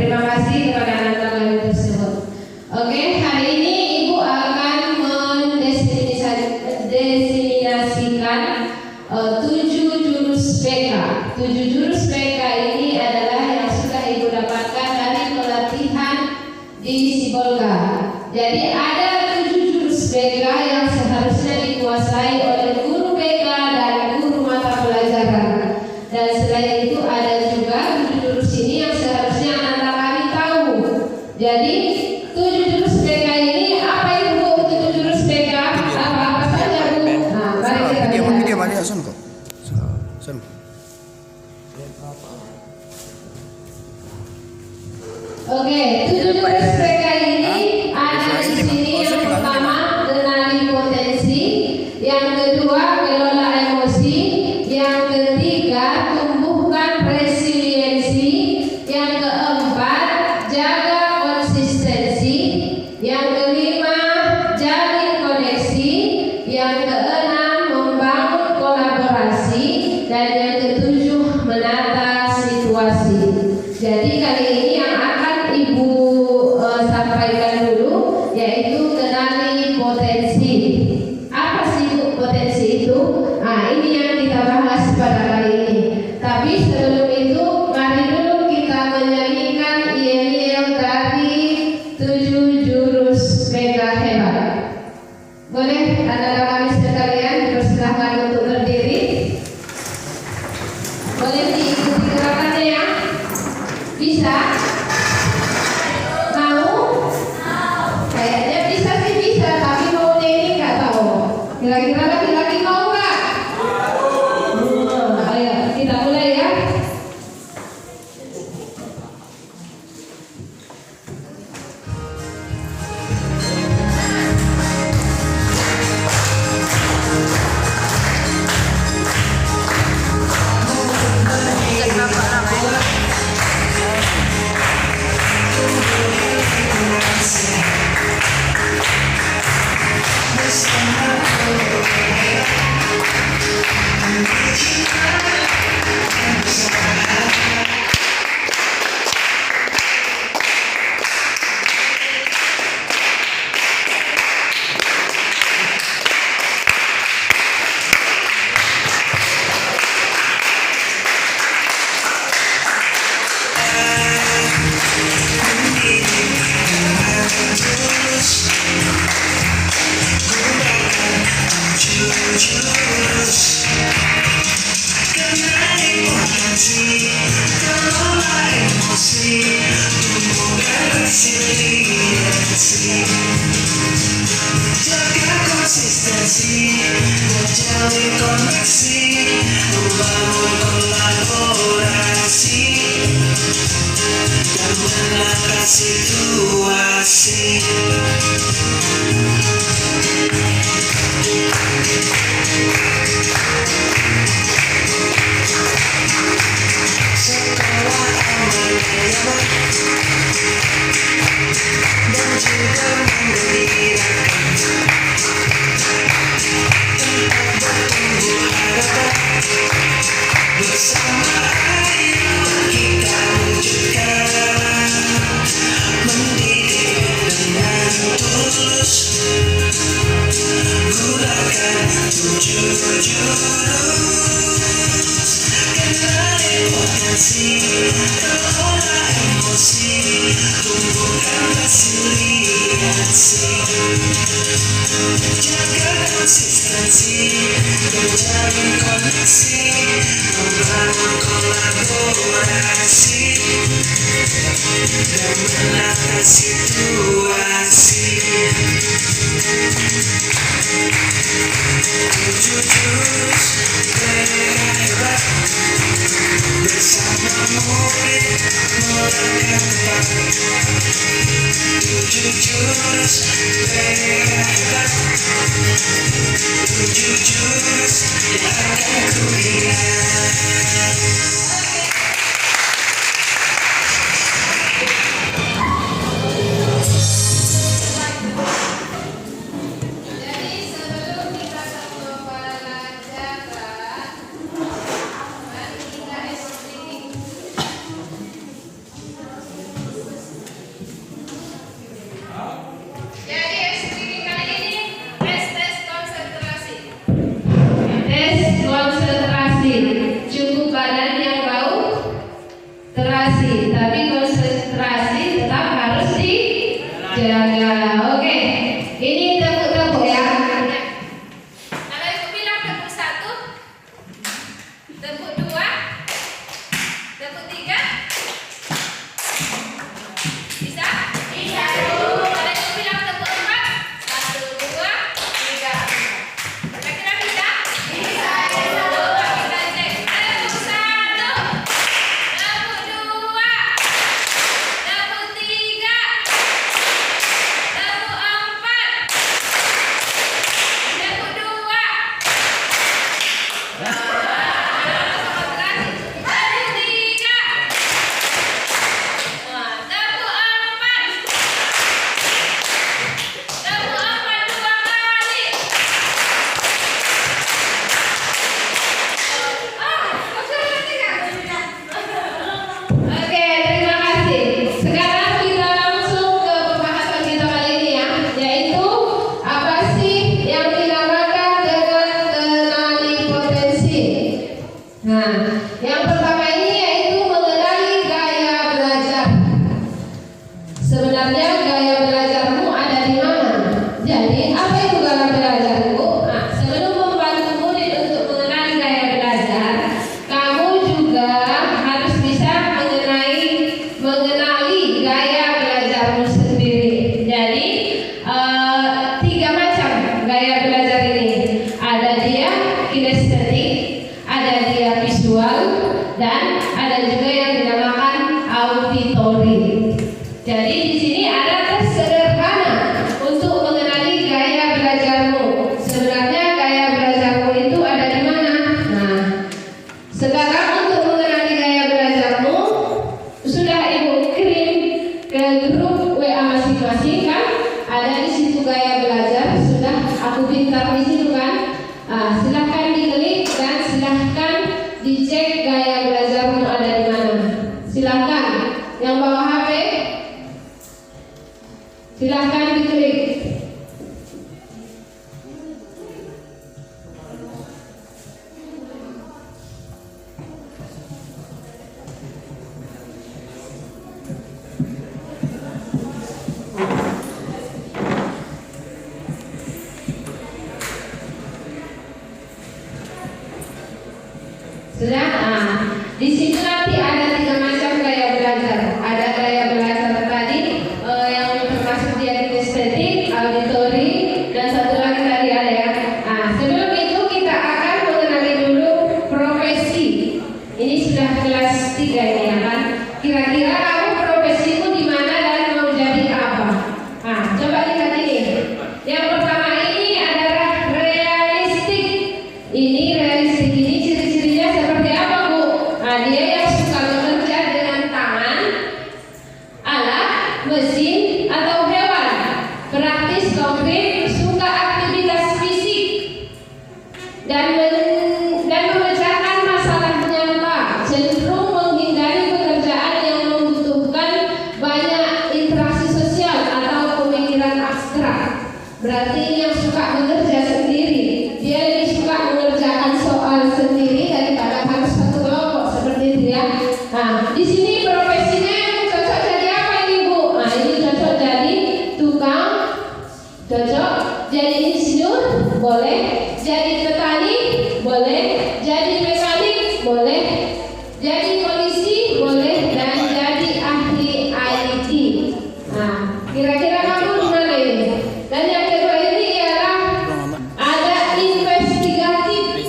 Terima kasih kepada anak kami tersebut. Oke, hari ini Ibu akan mendefinisikan 7 jurus PK. 7 jurus PK ini adalah yang sudah Ibu dapatkan dari pelatihan di Sibolga. Jadi ada 7 jurus PK yang seharusnya dikuasai oleh guru PK dan guru mata pelajaran. Dan selain itu ada juga 7 jurus ini yang seharusnya anak kami tahu. Jadi 7 jurus PK ini apa itu Bu? 7 jurus PK apa saja Bu? Nah, mari kita lihat. Video mari asun kok. Sun. Oke, 7 jurus PK ini ada di sini. Yang pertama, kenali potensi. Yang kedua, kelola emosi. Yang ketiga, tumbuhkan resiliensi. Yang keempat, jaga konsistensi. Yang kelima, jalin koneksi. Yang keenam, membangun kolaborasi. Dan yang ketujuh, menata situasi. Jadi kali ini yang akan Ibu sampaikan dulu yaitu kenali potensi. Apa sih Bu potensi itu? Nah, ini yang kita bahas pada kali ini. Tapi sebelum itu, mari dulu kita menyanyikan yel-yel dari 7 jurus PK hebat. Boleh anak-anak kami sekalian dipersilahkan untuk berdiri. Boleh diikuti gerakannya ya? Bisa? Mau? Kayaknya bisa sih bisa, tapi maunya ini nggak tahu. Kira-kira laki-laki mau nggak? Ayo kita mulai ya. Jaga konsistensi, menjalin koneksi, membangun kolaborasi, dan menata situasi. Sekolah aman nyaman dan juga menggembirakan, tempat bertumbuh harapan. Bersama ayo kita wujudkan, mendidik dengan tulus, gunakan 7 jurus. Kenali potensi, kelola emosi, tumbuhkan resiliensi. Jaga konsistensi, menjalin koneksi, membangun kolaborasi, dan menata situasi. 7 jurus PK hebat, bersama murid melangkah tepat. 7 jurus PK hebat, 7 jurus yang akan ku ingat. Jadi sebelum kita ke pelajaran, mari kita belaga. Oke, ini tepuk-tepuk ya. Kalau ibu bilang tepuk 1, tepuk 2, tepuk 3, bisa? Bisa. Kalau ibu bilang tepuk 4, 1, 2, 3. Kira-kira bisa? Bisa. Coba kita cek. Tepuk 1, tepuk 2, tepuk 3, tepuk 4, tepuk 2. Oke, terima kasih. Sekarang kita langsung ke pembahasan kita kali ini ya, yaitu apa sih yang dinamakan dengan kenali potensi. Nah, yang pertama ini yaitu mengenali gaya belajar. Sebenarnya gaya belajarmu ada di mana? Jadi, apa itu gaya belajarmu? Nah, sebelum membantu murid untuk mengenali gaya belajar, kamu juga harus bisa mengenali gaya belajarmu sendiri. Jadi, 3 macam gaya belajar ini. Ada dia kinestetik, ada dia visual, dan ada juga yang dinamakan auditory. Jadi di sini ada tes sederhana untuk mengenali gaya belajarmu. Sebenarnya gaya belajarmu itu ada di mana? Nah, sekarang untuk mengenali gaya belajarmu sudah ibu kirim ke grup WA masing-masing kan? Ada di situ gaya belajar, sudah aku pintar di situ kan? Silahkan diklik dan silahkan dicek gaya belajarmu ada di mana. Silahkan yang bawa HP, silahkan diklik. Sudah, di situ nanti ada 3 macam gaya belajar. Ada gaya belajar tadi yang termasuk dia kinestetik, auditory, dan satu lagi tadi ada ya. Sebelum itu kita akan mengenali dulu profesi. Ini sudah kelas 3 ini ya kan. Kira-kira kamu profesimu di mana dan mau jadi apa? Coba lihat ini. Yang pertama ini adalah realistik. Ini realistik ini ciri-cirinya seperti apa, Bu? Dia yang suka bekerja dengan tangan, alat, mesin, atau hewan. Praktis, konkret, suka aktivitas fisik, dan memecahkan masalah nyata. Cenderung menghindari pekerjaan yang membutuhkan banyak interaksi sosial atau pemikiran abstrak. Berarti ini yang suka bekerja sendiri. Dia lebih suka mengerjakan soal sendiri daripada harus satu kelompok seperti itu ya. Di sini profesinya yang cocok jadi apa ini, Bu? Ini cocok jadi tukang, cocok jadi insinyur, boleh. Jadi petani, boleh. Jadi mekanik, boleh. Jadi polisi, boleh. Dan jadi ahli IT. Kira-kira kamu di mana ini? Dan yang kedua ini ialah ada investigatif.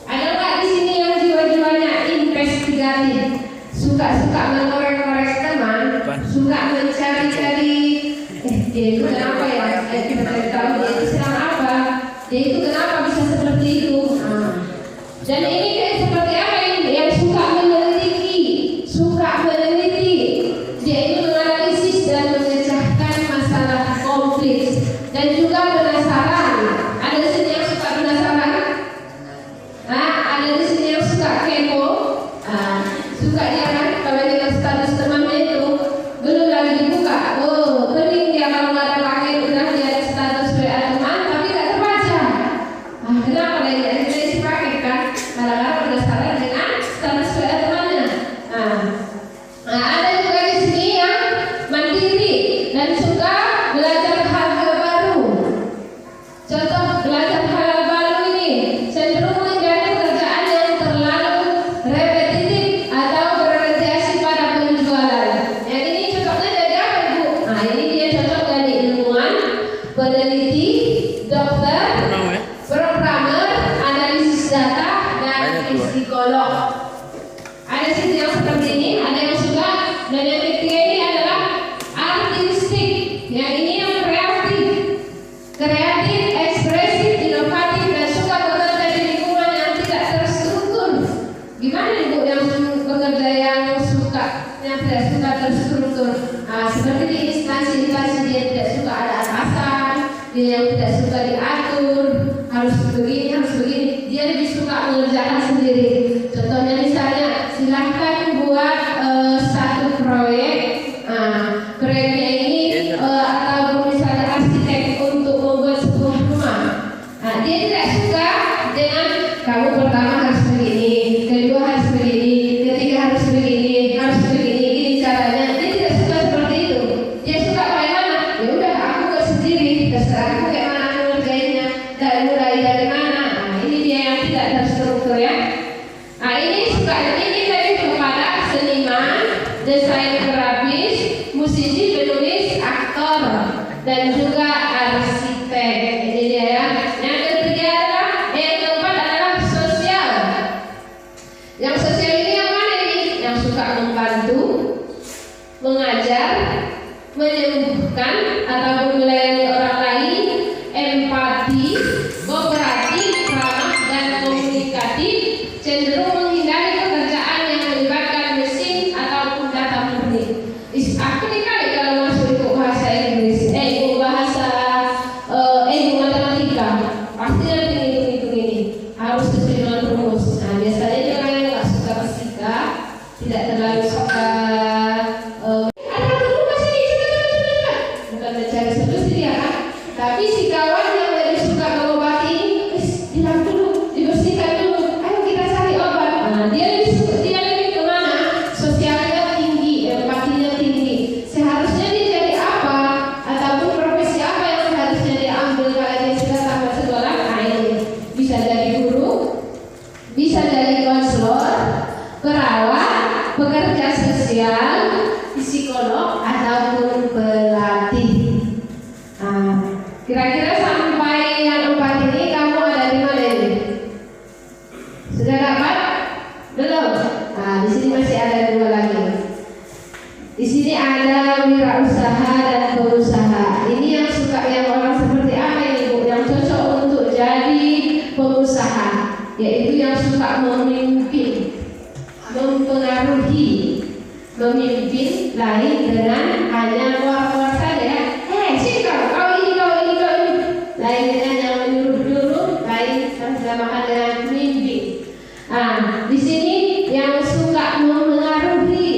Ada nggak di sini yang jiwa-jiwanya investigatif? Suka-suka mengorek-korek teman, suka mencari-cari. Dia itu kenapa ya? Kita cari tahu dia itu sedang apa? Dia itu kenapa bisa seperti itu? Dan ini kayak seperti apa ini? Yang suka meneliti, dia itu menganalisis dan memecahkan masalah konflik dan juga penasaran. Ada di sini yang suka penasaran? Ada di sini yang suka kepo? Suka dia kan? Kalau dia status temannya itu belum lagi dibuka. Pening dia kalau nggak ada paket udah dia ada status WA teman tapi nggak terbaca. Kenapa dia isi paket kan? Kadang-kadang penasaran dengan status WA temannya. Ada juga di sini yang mandiri dan suka Nah, ini dia cocok dari ilmuwan, peneliti, dokter, programmer, analisis data, dan psikolog. Ada situ yang seperti ini, ada yang suka, dan yang ketiga ini adalah artistik. Yang ini yang kreatif, ekspresif, inovatif, dan suka bekerja di lingkungan yang tidak terstruktur. Gimana ibu yang bekerja yang tidak suka terstruktur? Seperti di instansi-instansi dia tidak suka ada atasan, dia yang tidak suka diatur, harus begini, dia lebih suka mengerjakan sendiri. Contohnya misalnya, silahkan buat satu proyek, proyeknya ini atau misalnya arsitek untuk membuat sebuah rumah. Dia tidak suka dengan kamu pertama harus begini, kedua harus begini, ketiga harus begini, ini caranya. Dia tidak suka seperti itu. Dia suka bagaimana? Ya udah, aku buat sendiri, terserah aku kayak mana aku ngerjainnya, dan mulai dari mana. Ini dia yang tidak terstruktur ya. Ini lebih kepada seniman, desain grafis, musisi, penulis, aktor, dan juga arsitek. Ini dia ya. Yang ketiga adalah, yang keempat adalah sosial. Yang sosial ini yang mana ini? Yang suka membantu, mengajar, menyembuhkan ataupun melayani orang lain, empati, kooperatif, ramah, dan komunikatif, cenderung menghindari pekerjaan yang melibatkan mesin ataupun data murni. Aku nih kali kalau masuk ikut bahasa Inggris, ikut bahasa ikut matematika, pasti nanti ini harus sesuai dengan rumus. Biasanya dia orang yang nggak suka fisika, tidak terlalu suka. Bukan mencari solusi dia kan, tapi si kawan yang lebih suka mengobati ini, bilang dulu, dibersihkan dulu, ayo kita cari obat. Dia lebih kemana? Sosialnya tinggi, empatinya tinggi. Seharusnya dia jadi apa? Ataupun profesi apa yang seharusnya dia ambil kalau dia sudah tamat sekolah? Ini bisa jadi guru, bisa jadi konselor, perawat, pekerja sosial, psikolog, ataupun pelatih. Kira-kira sampai yang 4 ini kamu ada di mana ini? Sudah dapat? Belum? Di sini masih ada 2 lagi. Di sini ada wirausaha dan pengusaha. Ini yang suka yang orang seperti apa ini Bu? Yang cocok untuk jadi pengusaha, yaitu yang suka memimpin, mempengaruhi, memimpin lain dengan hanya luar saja. Sini kau ini. Lain dengan yang menyuruh-nyuruh, lain terjemahkan dengan memimpin. Di sini yang suka mempengaruhi.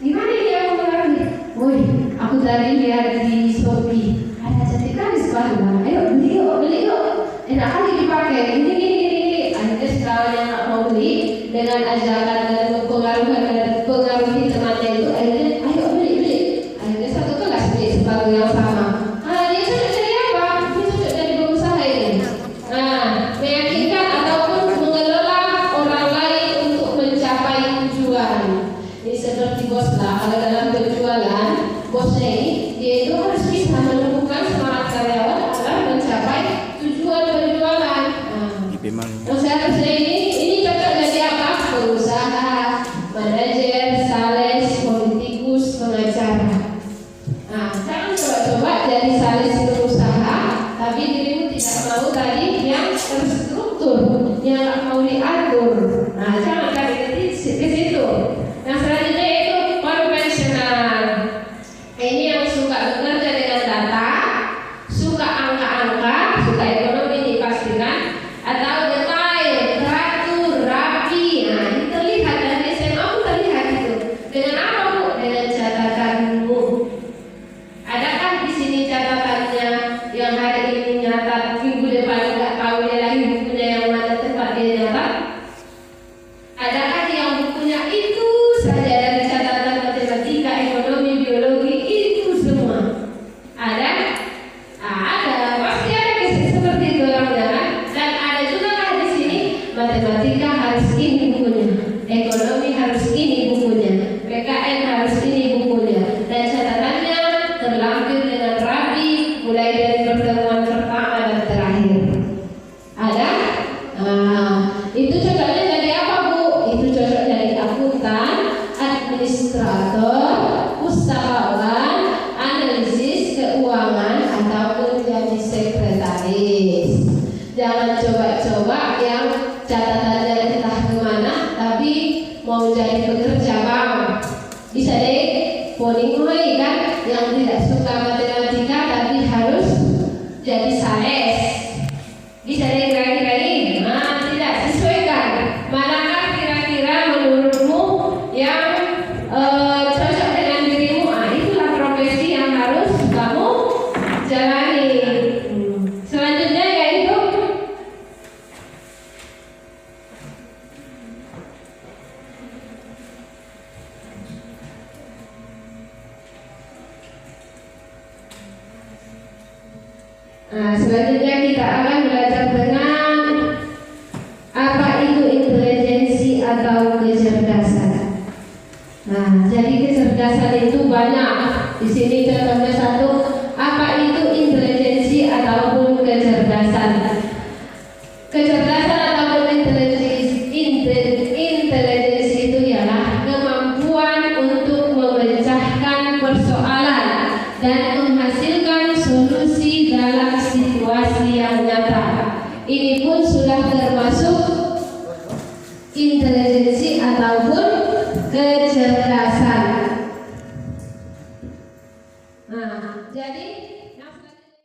Gimana dia mempengaruhi? Woi, aku tadi lihat di Shopee ada cantik kali sepatu. Ayo beli yuk. Enak kali dipakai. Ini. Akhirnya setelah yang nggak mau beli, dengan ajakan dan pengaruhi temannya itu, akhirnya ayo beli. Akhirnya satu kelas beli sepatu yang sama. Dia cocok jadi apa? Dia cocok jadi pengusaha ini. Meyakinkan ataupun mengelola orang lain untuk mencapai tujuan. Ini seperti bos lah. Kalau dalam berjualan, bosnya ini dia itu harus bisa menemukan semangat karyawan agar mencapai tujuan berjualan. Seharusnya ini cocok jadi apa? Pengusaha, manajer, sales, politikus, pengacara. Jangan coba-coba jadi sales pengusaha, tapi dirimu tidak mau tadi yang terstruktur, yang nggak mau diatur. Jangan kali ke situ. Yang selanjutnya itu konvensional. Ini yang terlampir dengan rapi mulai dari pertemuan pertama dan terakhir. Ada? Itu cocoknya jadi apa, Bu? Itu cocok jadi akuntan, administrator, usahawan, analisis keuangan, ataupun jadi sekretaris. Jangan coba-coba yang catatannya entah kemana, tapi mau jadi pekerja bank. Bisa deh, poning mulai kan, yang tidak suka matematika tapi harus jadi sales. Bisa deh kira-kira ini. Nah, tidak sesuaikan. Manakah kira-kira menurutmu yang cocok dengan dirimu? Itulah profesi yang harus kamu jalani. Selanjutnya yaitu selanjutnya kita akan belajar dengan apa itu intelijensi atau kecerdasan. Nah, jadi kecerdasan itu banyak. Di sini contohnya satu, apa itu intelijensi ataupun kecerdasan? Kecerdasan ataupun intelijensi itu ialah kemampuan untuk memecahkan persoalan dan menghasilkan solusi dalam situasi yang nyata. Ini pun sudah termasuk intelijensi ataupun